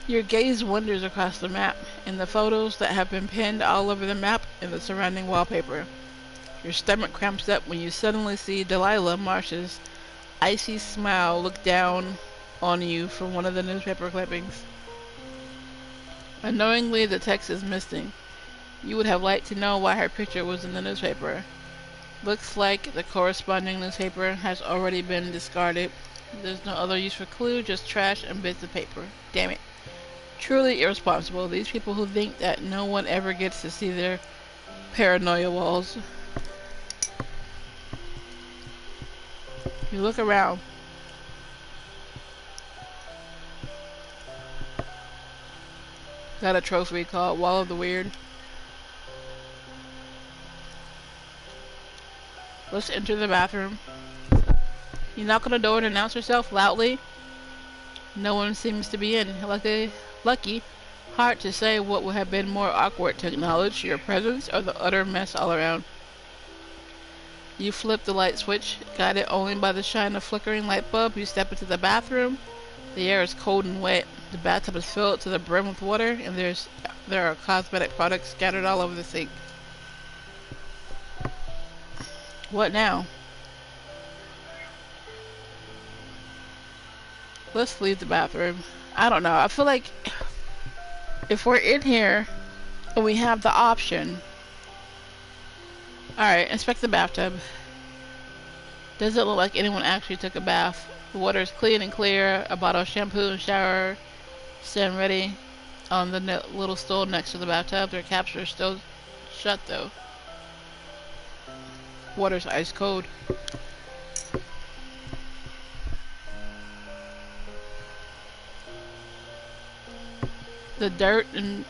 Your gaze wanders across the map and the photos that have been pinned all over the map and the surrounding wallpaper. Your stomach cramps up when you suddenly see Delilah Marsh's icy smile look down on you from one of the newspaper clippings. Unknowingly, the text is missing. You would have liked to know why her picture was in the newspaper. Looks like the corresponding newspaper has already been discarded. There's no other useful clue, just trash and bits of paper. Damn it. Truly irresponsible. These people who think that no one ever gets to see their paranoia walls. You look around. Got a trophy called Wall of the Weird. Let's enter the bathroom. You knock on the door and announce yourself loudly. No one seems to be in. Lucky. Hard to say what would have been more awkward, to acknowledge your presence or the utter mess all around. You flip the light switch, guided only by the shine of flickering light bulb. You step into the bathroom. The air is cold and wet. The bathtub is filled to the brim with water, and there are cosmetic products scattered all over the sink. What now? Let's leave the bathroom. I don't know. I feel like if we're in here and we have the option. Alright, inspect the bathtub. Doesn't look like anyone actually took a bath. The water is clean and clear. A bottle of shampoo and shower stand ready on the little stool next to the bathtub. Their caps are still shut though. Water's ice cold. The dirt and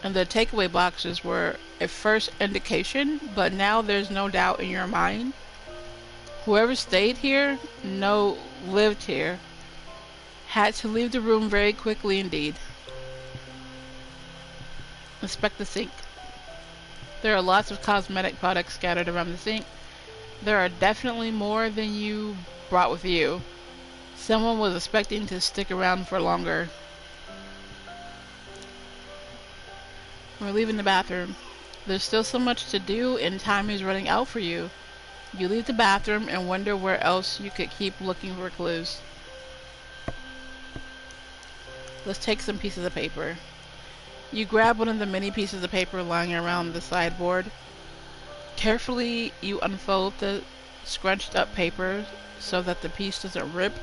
the takeaway boxes were a first indication, but now there's no doubt in your mind. Whoever stayed here, lived here, had to leave the room very quickly indeed. Inspect the sink. There are lots of cosmetic products scattered around the sink. There are definitely more than you brought with you. Someone was expecting to stick around for longer. We're leaving the bathroom. There's still so much to do and time is running out for you. You leave the bathroom and wonder where else you could keep looking for clues. Let's take some pieces of paper. You grab one of the many pieces of paper lying around the sideboard. Carefully, you unfold the scrunched up paper so that the piece doesn't rip.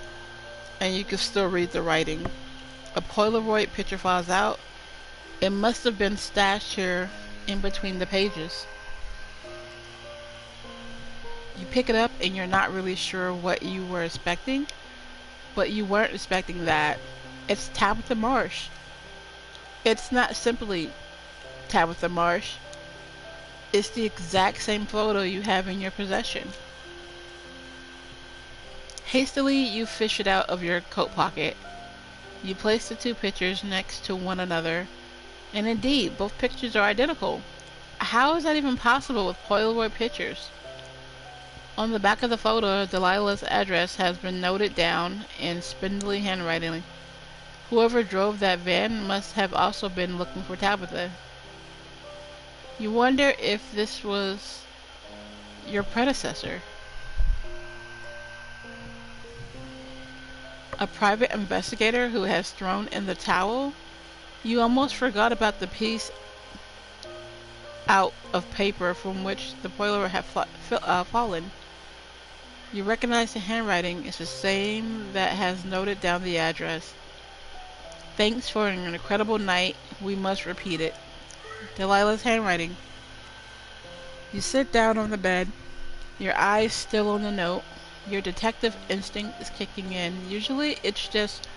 and you can still read the writing. A Polaroid picture falls out. It must have been stashed here in between the pages. You pick it up and you're not really sure what you were expecting, but you weren't expecting that. It's Tabitha Marsh. It's not simply Tabitha Marsh. It's the exact same photo you have in your possession. Hastily, you fish it out of your coat pocket. You place the two pictures next to one another, and indeed, both pictures are identical. How is that even possible with Polaroid pictures? On the back of the photo, Delilah's address has been noted down in spindly handwriting. Whoever drove that van must have also been looking for Tabitha. You wonder if this was your predecessor. A private investigator who has thrown in the towel? You almost forgot about the piece out of paper from which the Polaroid had fallen. You recognize the handwriting is the same that has noted down the address. Thanks for an incredible night. We must repeat it. Delilah's handwriting. You sit down on the bed, your eyes still on the note. Your detective instinct is kicking in. Usually it's just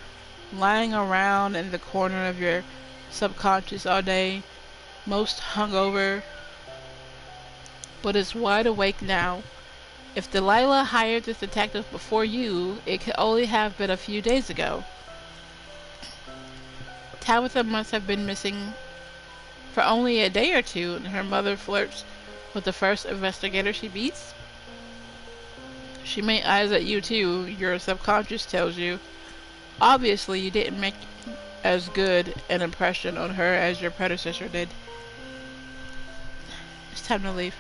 lying around in the corner of your subconscious all day, most hungover, but it's wide awake now. If Delilah hired this detective before you, it could only have been a few days ago. Tabitha must have been missing for only a day or two, and her mother flirts with the first investigator she meets. She made eyes at you too, your subconscious tells you. Obviously, you didn't make as good an impression on her as your predecessor did. It's time to leave.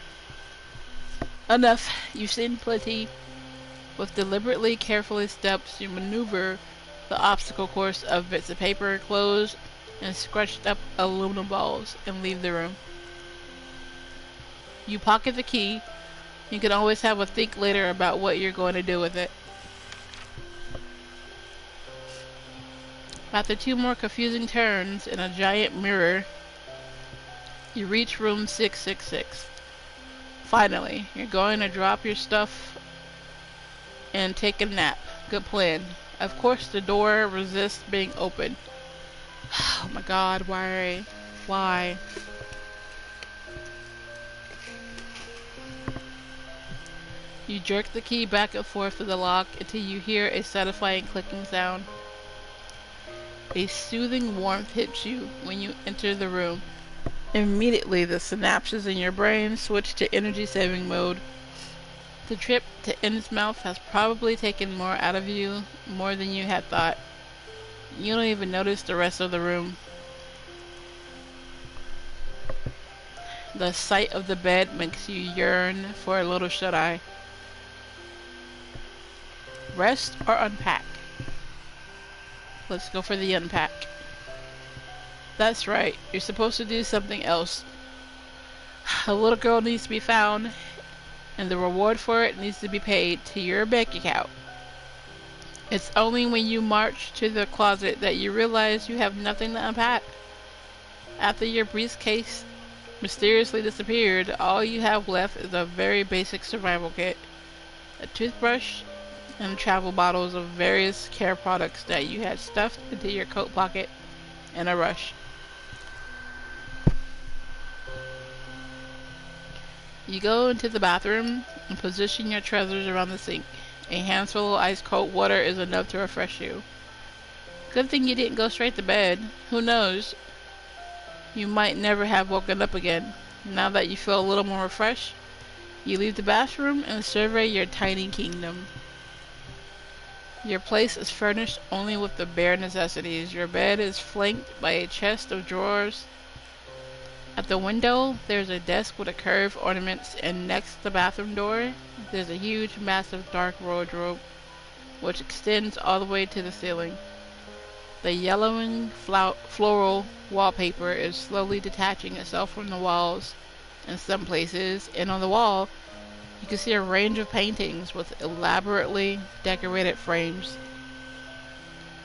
Enough. You've seen plenty. With deliberately carefully steps, you maneuver the obstacle course of bits of paper, clothes, and scratched up aluminum balls, and leave the room. You pocket the key. You can always have a think later about what you're going to do with it. After two more confusing turns in a giant mirror, you reach room 666. Finally, you're going to drop your stuff and take a nap. Good plan. Of course, the door resists being opened. Oh my god, why? Why? You jerk the key back and forth to the lock until you hear a satisfying clicking sound. A soothing warmth hits you when you enter the room. Immediately, the synapses in your brain switch to energy-saving mode. The trip to Innsmouth has probably taken more out of you, more than you had thought. You don't even notice the rest of the room. The sight of the bed makes you yearn for a little shut-eye. Rest or unpack? Let's go for the unpack. That's right, you're supposed to do something else. A little girl needs to be found, and the reward for it needs to be paid to your bank account. It's only when you march to the closet that you realize you have nothing to unpack. After your briefcase mysteriously disappeared, all you have left is a very basic survival kit. A toothbrush and travel bottles of various care products that you had stuffed into your coat pocket in a rush. You go into the bathroom and position your treasures around the sink. A handful of ice cold water is enough to refresh you. Good thing you didn't go straight to bed. Who knows? You might never have woken up again. Now that you feel a little more refreshed, you leave the bathroom and survey your tiny kingdom. Your place is furnished only with the bare necessities. Your bed is flanked by a chest of drawers. At the window, there's a desk with a curved ornaments, and next to the bathroom door, there's a huge, massive, dark wardrobe, which extends all the way to the ceiling. The yellowing floral wallpaper is slowly detaching itself from the walls in some places, and on the wall, you can see a range of paintings with elaborately decorated frames.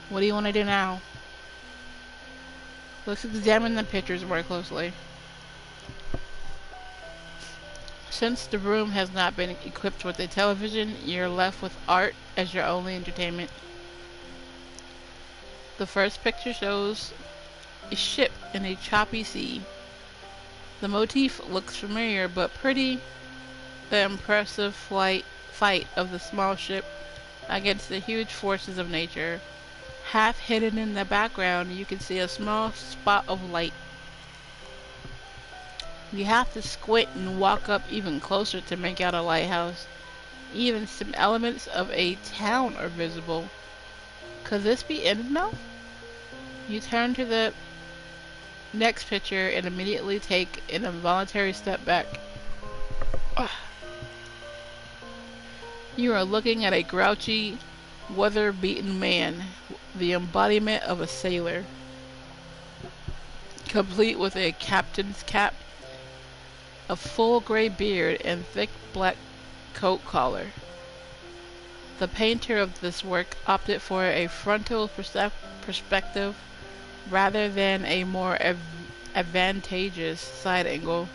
What do you want to do now? Let's examine the pictures more closely. Since the room has not been equipped with a television, you're left with art as your only entertainment. The first picture shows a ship in a choppy sea. The motif looks familiar but pretty. The impressive fight of the small ship against the huge forces of nature. Half hidden in the background, you can see a small spot of light. You have to squint and walk up even closer to make out a lighthouse. Even some elements of a town are visible. Could this be Innsmouth? You turn to the next picture and immediately take an involuntary step back. You are looking at a grouchy, weather-beaten man, the embodiment of a sailor, complete with a captain's cap, a full gray beard, and thick black coat collar. The painter of this work opted for a frontal perspective rather than a more advantageous side angle.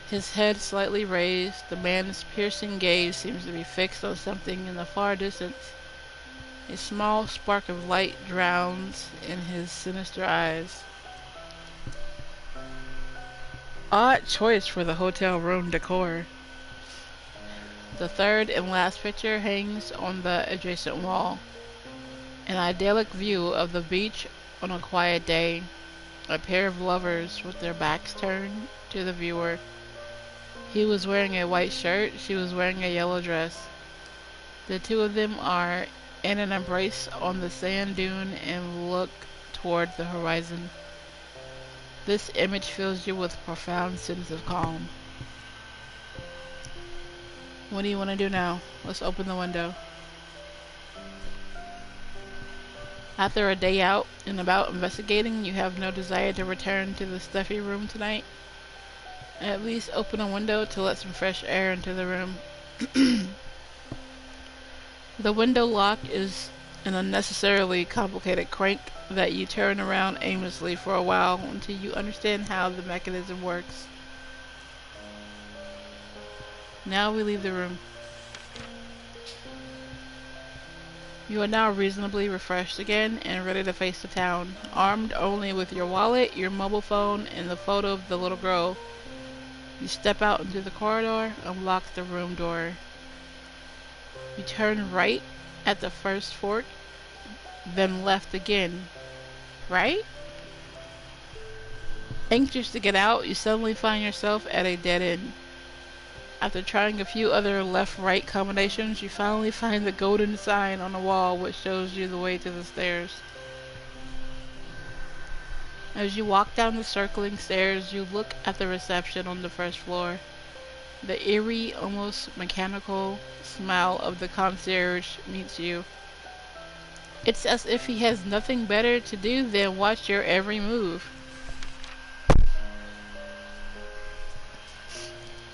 His head slightly raised, the man's piercing gaze seems to be fixed on something in the far distance. A small spark of light drowns in his sinister eyes. Odd choice for the hotel room decor. The third and last picture hangs on the adjacent wall. An idyllic view of the beach on a quiet day. A pair of lovers with their backs turned to the viewer. He was wearing a white shirt, she was wearing a yellow dress. The two of them are in an embrace on the sand dune and look toward the horizon. This image fills you with a profound sense of calm. What do you want to do now? Let's open the window. After a day out and about investigating, you have no desire to return to the stuffy room tonight. At least open a window to let some fresh air into the room. The window lock is an unnecessarily complicated crank that you turn around aimlessly for a while until you understand how the mechanism works. Now we leave the room. You are now reasonably refreshed again and ready to face the town, armed only with your wallet, your mobile phone, and the photo of the little girl. You step out into the corridor, unlock the room door. You turn right at the first fork, then left again. Right? Anxious to get out, you suddenly find yourself at a dead end. After trying a few other left-right combinations, you finally find the golden sign on the wall which shows you the way to the stairs. As you walk down the circling stairs, you look at the reception on the first floor. The eerie, almost mechanical smile of the concierge meets you. It's as if he has nothing better to do than watch your every move.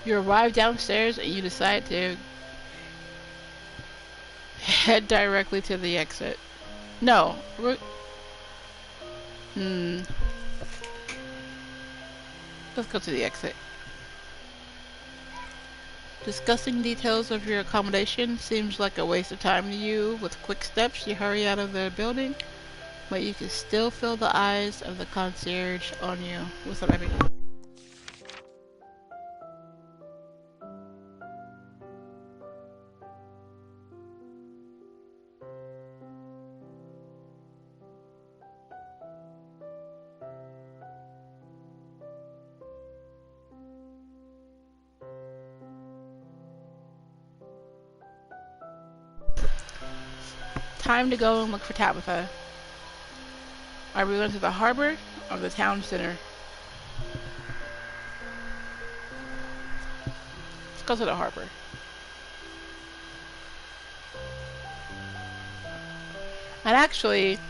You arrive downstairs and you decide to head directly to the exit. No. Let's go to the exit. Discussing details of your accommodation seems like a waste of time to you. With quick steps, you hurry out of the building, but you can still feel the eyes of the concierge on you. What's up, baby? Time to go and look for Tabitha. Are we going to the harbor or the town center? Let's go to the harbor. And actually,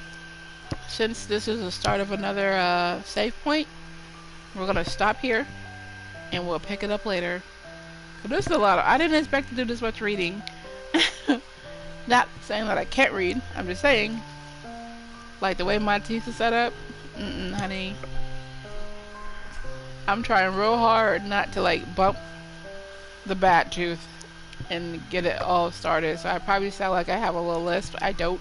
since this is the start of another save point, we're going to stop here and we'll pick it up later. This is a lot of, I didn't expect to do this much reading. Not saying that I can't read, I'm just saying Like the way my teeth are set up. Honey. I'm trying real hard not to like bump the bat tooth and get it all started. So I probably sound like I have a little lisp. I don't.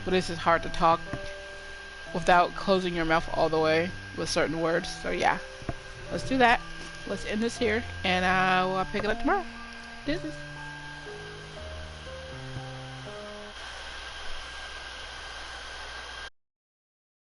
But it's just hard to talk without closing your mouth all the way with certain words. So yeah, let's do that. Let's end this here, and I'll pick it up tomorrow. Deuces.